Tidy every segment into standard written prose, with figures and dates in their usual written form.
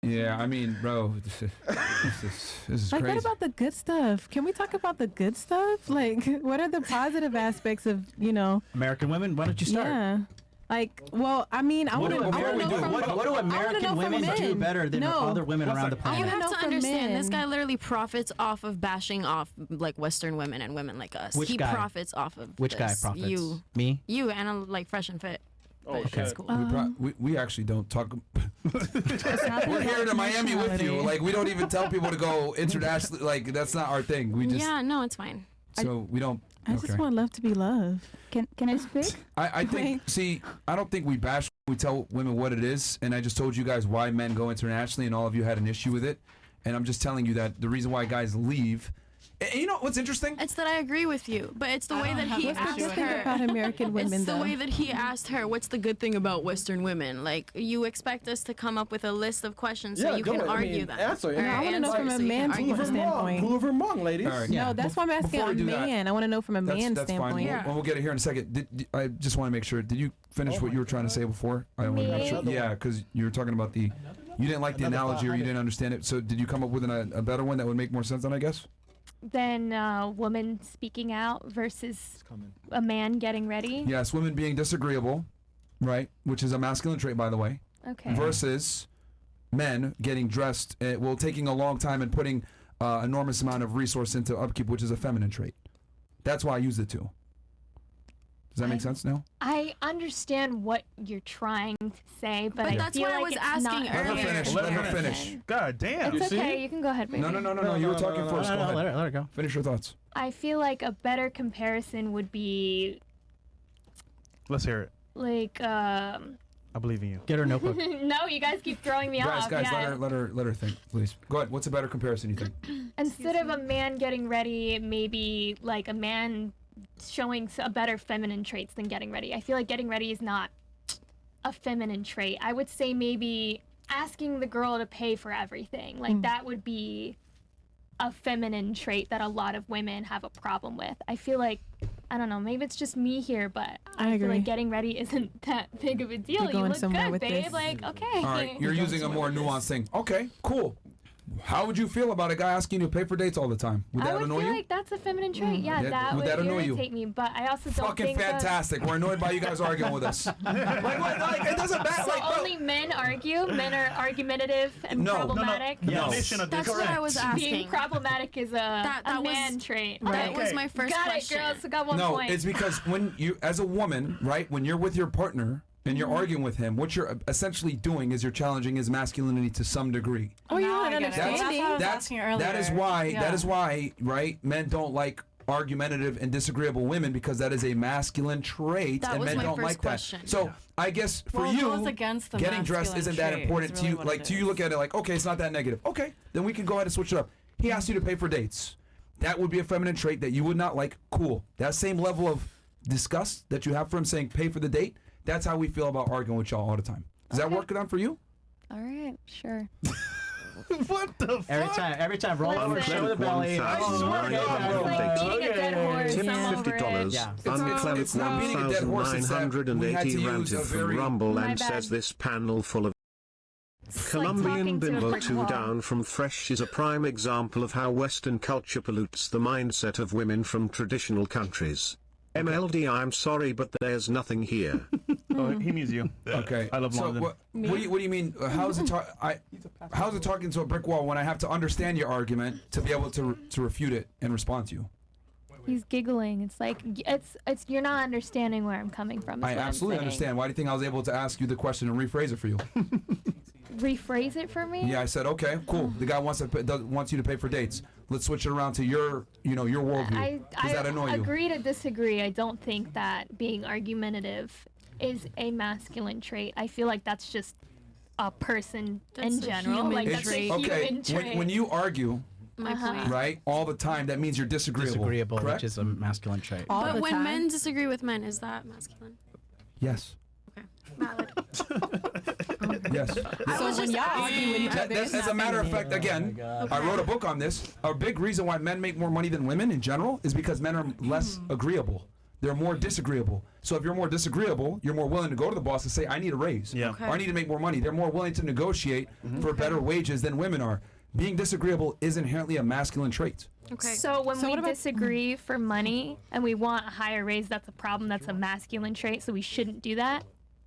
Yeah, I mean, bro, this is Like, crazy. what about the good stuff? Can we talk about the good stuff? Like, what are the positive aspects of, American women? Why don't you start? Yeah. Like, well, I mean, I want to know What do American women do better than other women around the planet? You have to understand, men. this guy literally profits off of bashing off like Western women and women like us. He profits off of Which guy this. profits? You. Me? You and I'm like Fresh and Fit. Oh, But okay. that's cool. We actually don't talk. We're here in Miami with you. Like, we don't even tell people to go internationally. Like, that's not our thing. We just no, it's fine. so we don't. I just want love to be loved. Can I speak? I think. See, I don't think we bash. We tell women what it is, and I just told you guys why men go internationally, and all of you had an issue with it. And I'm just telling you that the reason why guys leave. And you know what's interesting? It's that I agree with you, but it's the way that he What's the asked good thing her. about American women, It's the though? way that he asked her, what's the good thing about Western women? Like, you expect us to come up with a list of questions so you can argue them. Answer. I want to know from a man's standpoint. Prove her wrong, ladies. All right. No, that's why I'm asking Before a we do that, man. I want to know from a man's That's standpoint. fine. We'll get it here in a second. I just want to make sure. Did you finish what you were trying to say before? I want to make sure. Yeah, because you were talking about you didn't like the analogy or you didn't understand it. So did you come up with a better one that would make more sense then, I guess? Then a woman speaking out versus a man getting ready. Yes, women being disagreeable, right? Which is a masculine trait, by the way. Okay. Versus men getting dressed, taking a long time and putting enormous amount of resource into upkeep, which is a feminine trait. That's why I use the two. Does that make sense now? I understand what you're trying to say, but I that's feel why I like was it's asking not earlier. Let her finish. God damn. It's okay. You can go ahead, baby. No. You were talking first. Go ahead. Let her go. Finish your thoughts. I feel like a better comparison would be Let's hear it. like I believe in you. Get her notebook. no, you guys keep throwing me off. Guys, Yeah. let her think, please. Go ahead. What's a better comparison you think? Instead of a man getting ready, maybe like a man showing a better feminine traits than getting ready. I feel like getting ready is not a feminine trait. I would say maybe asking the girl to pay for everything. Like that would be a feminine trait that a lot of women have a problem with. I feel like, I don't know, maybe it's just me here, but I feel agree. like getting ready isn't that big of a deal. You're You going look somewhere good, with babe. this. Like, okay. All right, you're using a more nuanced thing. Okay, cool. How would you feel about a guy asking you to pay for dates all the time? Would I that would annoy feel you? like that's a feminine trait. Yeah, Yeah, that would would that annoy you? irritate me. But I also don't Fucking think fantastic. We're annoyed by you guys arguing with us. like it doesn't matter. So Like, bro. only men argue. Men are argumentative and problematic. Definition of That's what I was Being asking. problematic is That a was- man trait. That was Okay. my first Got question. it, girls. Got one No, point. it's because when you, as a woman, right, when you're with your partner and you're arguing with him, what you're essentially doing is you're challenging his masculinity to some degree. Oh, you Now want I an get it. That's understanding? what I was That's asking earlier. that is why Yeah. that is why, right, men don't like argumentative and disagreeable women because that is a masculine trait That and was men my don't first like question. that. So I guess for Well, it you, goes against the getting dressed masculine isn't that trait, important is to really you. what Like it to you, is. look at it like, okay, it's not that negative. Okay, then we can go ahead and switch it up. He asked you to pay for dates. That would be a feminine trait that you would not like. Cool. That same level of disgust that you have for him saying pay for the date. That's how we feel about arguing with y'all all the time. Does that work on for you? All right, sure. What the fuck? Every time, roll over, Listen. show the belly. It's like beating a dead horse. Tip I'm over $50. it. Yeah. Uncleric It's not beating a dead horse, it's that we had to 1980 use ranted a from very- Rumble My and bad. says this panel full of It's like Colombian talking to a bimbo brick 2 wall. down from Fresh is a prime example of how Western culture pollutes the mindset of women from traditional countries. MLD, I'm sorry, but there's nothing here. Oh, he means you. Okay. I love so London. what do you mean? How's it how's it talking to a brick wall when I have to understand your argument to be able to refute it and respond to you? He's giggling. It's like it's you're not understanding where I'm coming from. is I what I'm absolutely saying. understand. Why do you think I was able to ask you the question and rephrase it for you? Rephrase it for me. Yeah, I said, okay, cool. The guy wants you to pay for dates. Let's switch it around to your worldview. Does that annoy I you? agree to disagree. I don't think that being argumentative is a masculine trait. I feel like that's just a person That's in a general. human Like It's, that's a okay, human trait. when you argue, My point. right, all the time, that means you're disagreeable. Disagreeable, correct? which is a masculine trait. All But the when time? men disagree with men, is that masculine? Yes. Okay. Valid. Yes. So when y'all argue with each other, it's As a not matter of feminine. fact, again, I wrote a book on this. A big reason why men make more money than women in general is because men are less agreeable. They're more disagreeable. So if you're more disagreeable, you're more willing to go to the boss and say, I need a raise. Yeah. Okay. Or I need to make more money. They're more willing to negotiate for better wages than women are. Being disagreeable is inherently a masculine trait. Okay. So when So we what about- disagree for money and we want a higher raise, that's a problem. That's a masculine trait. So we shouldn't do that.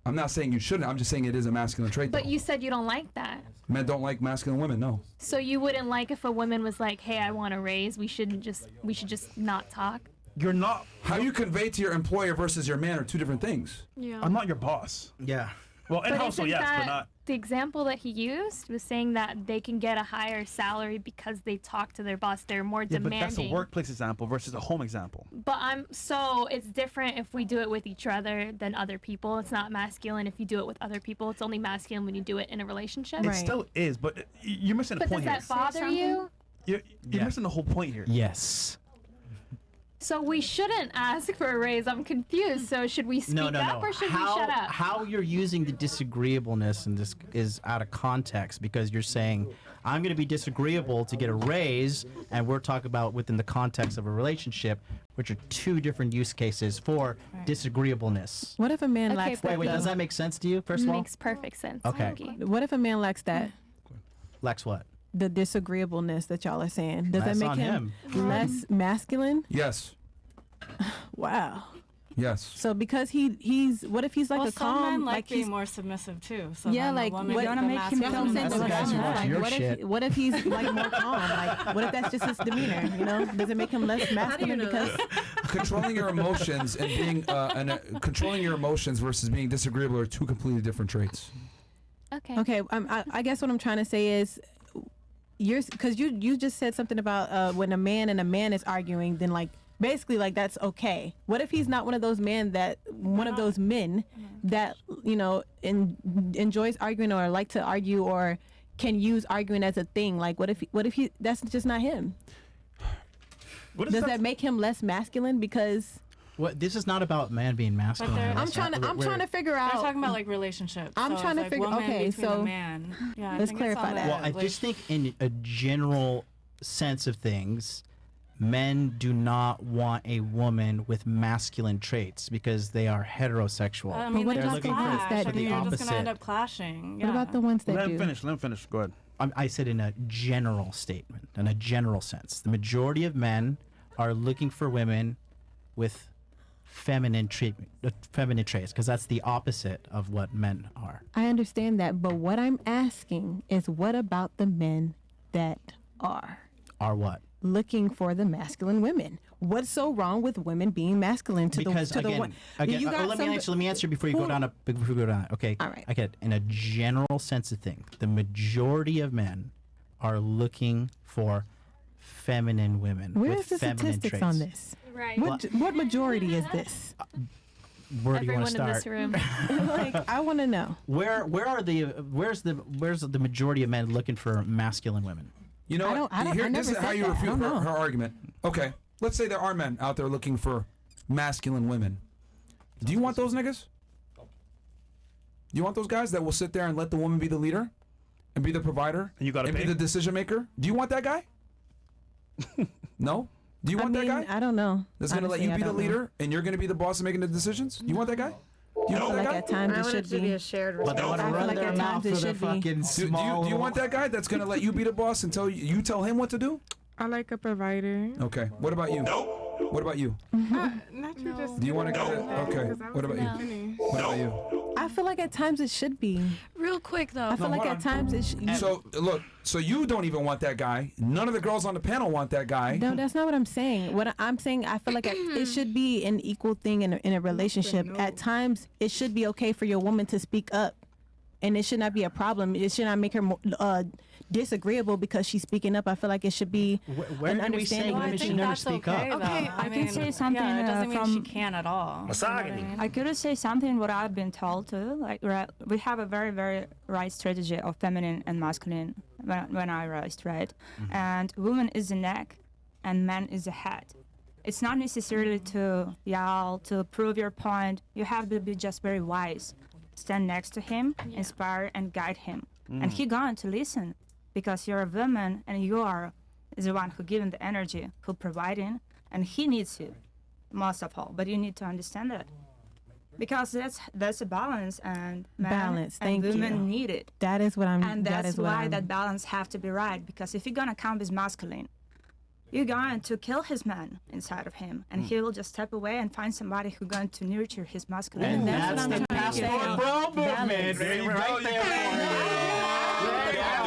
I'm not saying you shouldn't. I'm just saying it is a masculine trait. But though. you said you don't like that. Men don't like masculine women, no. So you wouldn't like if a woman was like, "Hey, I want a raise." We should just not talk. You're not. How you convey to your employer versus your man are two different things. Yeah. I'm not your boss. Yeah. Well, in But household, isn't yes, but that not. the example that he used was saying that they can get a higher salary because they talk to their boss. They're more Yeah, but demanding. that's a workplace example versus a home example. But so it's different if we do it with each other than other people. It's not masculine if you do it with other people. It's only masculine when you do it in a relationship. It Right. still is, but you're missing the But point does here. that bother you? You're Yeah. missing the whole point here. Yes. So we shouldn't ask for a raise. I'm confused. So should we speak No. up or should we shut up? How you're using the disagreeableness in this is out of context because you're saying I'm going to be disagreeable to get a raise, and we're talking about within the context of a relationship, which are two different use cases for disagreeableness. What if a man Okay, lacks but- that? Wait, does though? that make sense to you? First of all, Makes perfect sense. Okay. Mikey. What if a man lacks that? Lex, what? The disagreeableness that y'all are saying. Does That's that make on him less masculine? Yes. Wow. Yes. So because he's what if he's like Well, a some calm men like like being he's more submissive too. So yeah then the like woman what, gets the make him masculine feel that's what I'm saying, That's the like, guys who watch like, your what shit. if what if he's like more calm, like what if that's just his demeanor, you know? Does it make him less masculine because Controlling your emotions and being controlling your emotions versus being disagreeable are two completely different traits. Okay. okay, I guess what I'm trying to say is because you just said something about when a man and a man is arguing, then like basically like that's okay. What if he's not one of those men that you know enjoys arguing or like to argue or can use arguing as a thing? Like what if he that's just not him? What is Does that make him less masculine? Because What? This is not about man being masculine. they're- I'm trying to figure out. They're talking about like relationships. I'm so trying to it's, like, figure- woman okay, between so a man. Yeah, I let's think it's clarify on that. the, Well, I just think in a general sense of things, men do not want a woman with masculine traits because they are heterosexual. I mean, what they're about just the ones clash. that I do? mean, you're just opposite. gonna end up clashing. What about the ones that Let do? him finish. Let him finish. Go ahead. I said in a general statement, in a general sense. The majority of men are looking for women with feminine traits, because that's the opposite of what men are. I understand that, but what I'm asking is, what about the men that are Are what? looking for the masculine women? What's so wrong with women being masculine to Because the again, one? again let me answer before you go down. Okay. All right. Okay. In a general sense of things, the majority of men are looking for feminine women Where's with the feminine statistics traits. on this? Right. What majority is this? Where do you Everyone want to in this start? room. Like, I want to know. Where's the majority of men looking for masculine women? You know I what? don't- I This never is how said you that. I refute don't know. her argument. Okay, let's say there are men out there looking for masculine women. Do you want those niggas? Do you want those guys that will sit there and let the woman be the leader and be the provider And you gotta and pay? be the decision maker? Do you want that guy? No? Do you want that guy? I don't know. That's going to let Honestly, you I be the don't know. leader and you're going to be the boss and making the decisions? Do you want that guy? Do you want that Like guy? at times it should be. shared But they want to I feel run like their at mouth times it for the should be. fucking Do small. you want that guy that's going to let you be the boss and tell him what to do? I like a provider. Okay. What about you? What about you? Not you just. Do you want to go? Okay. What about you? Finish. What about you? I feel like at times it should be. Real quick though. I feel like hold at on. times it should. So look, so you don't even want that guy. None of the girls on the panel want that guy. No, that's not what I'm saying. What I'm saying, I feel like it should be an equal thing in a relationship. At times, it should be okay for your woman to speak up, and it should not be a problem. It should not make her disagreeable because she's speaking up. I feel like it should be Where an did we say understanding women between- should never that's speak okay, up? though. Okay, I can say something, Yeah, it doesn't mean from- she can at all. Misogyny. I could say something what I've been told too. Like we have a very, very right strategy of feminine and masculine when I raised, right? And woman is the neck and man is the head. It's not necessarily to yell, to prove your point. You have to be just very wise. Stand next to him, inspire and guide him. And he going to listen because you're a woman and you are the one who giving the energy, who providing, and he needs you. most of all. But you need to understand that. Because that's a balance, and men Balance, and thank women you. need it. That is what I'm. And that that's is what why I'm, that balance have to be right. Because if you're gonna count as masculine, you're going to kill his man inside of him, and he will just step away and find somebody who's going to nurture his masculinity. And that's what I'm the trying to say. passport bro movement. Balance. Right there.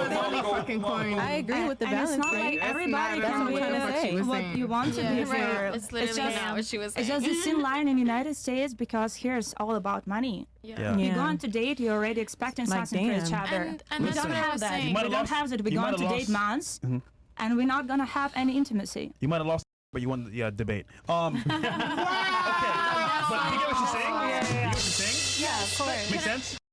I agree with the And balance. it's not thing. like everybody That's can what I'm be trying to say. what you want to be Yeah, for. right. It's literally just, not what she was It's saying. just a thin line in the United States because here it's all about money. Yeah. You Yeah. go on to date, you're already expecting Like, something for each damn. other. And we that's don't what I have was that. saying. We You might don't have have that. We're you going might to have date months, and we're not going to have any intimacy. You might have lost, but you won the debate. Okay. But you get what she's saying? You get what she's saying? Yeah, of course. Makes sense?